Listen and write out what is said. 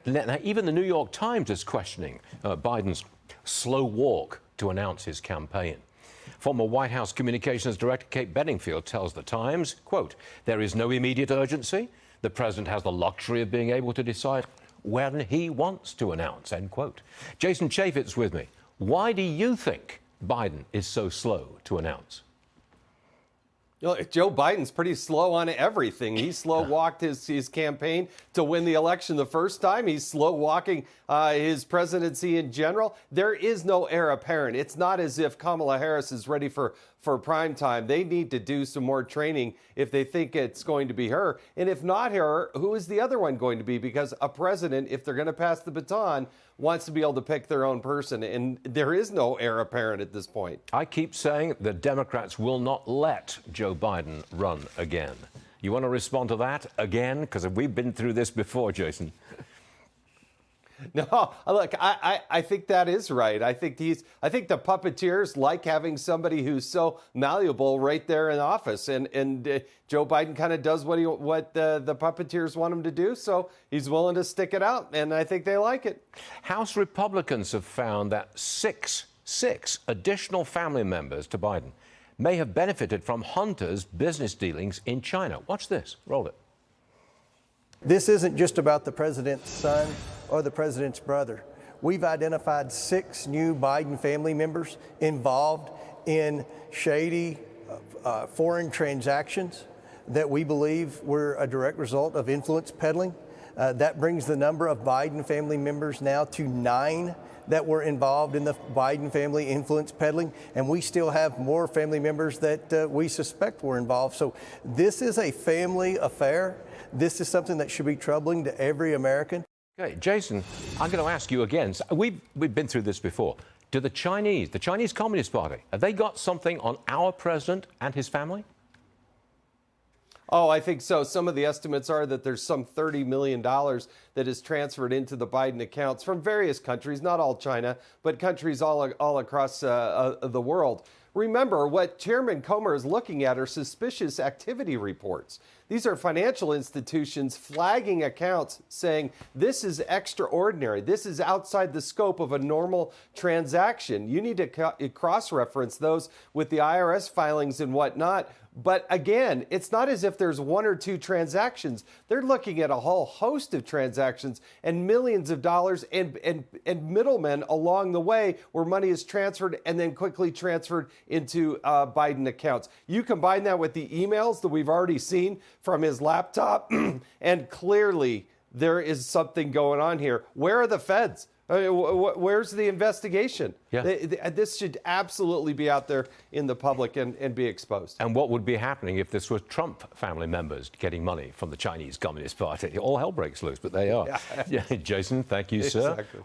Now, even the New York Times is questioning Biden's slow walk to announce his campaign. Former White House Communications Director Kate Bedingfield tells the Times, quote, "There is no immediate urgency. The president has the luxury of being able to decide when he wants to announce," end quote. Jason Chaffetz with me. Why do you think Biden is so slow to announce? You know, Joe Biden's pretty slow on everything. He slow walked his campaign to win the election the first time. He's slow walking his presidency in general. There is no heir apparent. It's not as if Kamala Harris is ready for prime time. They need to do some more training if they think it's going to be her. And if not her, who is the other one going to be? Because a president, if they're going to pass the baton, wants to be able to pick their own person. And there is no heir apparent at this point. I keep saying the Democrats will not let Joe Biden run again. You want to respond to that again? Because we've been through this before, Jason. No, look, I think that is right. I think the puppeteers like having somebody who's so malleable right there in office, and Joe Biden kind of does what the puppeteers want him to do, so he's willing to stick it out, and I think they like it. House Republicans have found that six additional family members to Biden may have benefited from Hunter's business dealings in China. Watch this. Roll it. This isn't just about the president's son or the president's brother. We've identified 6 new Biden family members involved in shady foreign transactions that we believe were a direct result of influence peddling. That brings the number of Biden family members now to 9 that were involved in the Biden family influence peddling, and we still have more family members that we suspect were involved. So this is a family affair. This is something that should be troubling to every American. Okay, Jason, I'm going to ask you again. We've been through this before. Do the Chinese Communist Party, have they got something on our president and his family? Oh, I think so. Some of the estimates are that there's some $30 million that is transferred into the Biden accounts from various countries, not all China, but countries all across the world. Remember, what Chairman Comer is looking at are suspicious activity reports. These are financial institutions flagging accounts saying this is extraordinary. This is outside the scope of a normal transaction. You need to cross-reference those with the IRS filings and whatnot. But again, it's not as if there's 1 or 2 transactions. They're looking at a whole host of transactions and millions of dollars and middlemen along the way where money is transferred and then quickly transferred into Biden accounts. You combine that with the emails that we've already seen from his laptop, and clearly there is something going on here. Where are the feds? Where's the investigation? Yeah. This should absolutely be out there in the public and be exposed. And what would be happening if this was Trump family members getting money from the Chinese Communist Party? All hell breaks loose, but they are. Yeah. Jason, thank you, sir. Exactly.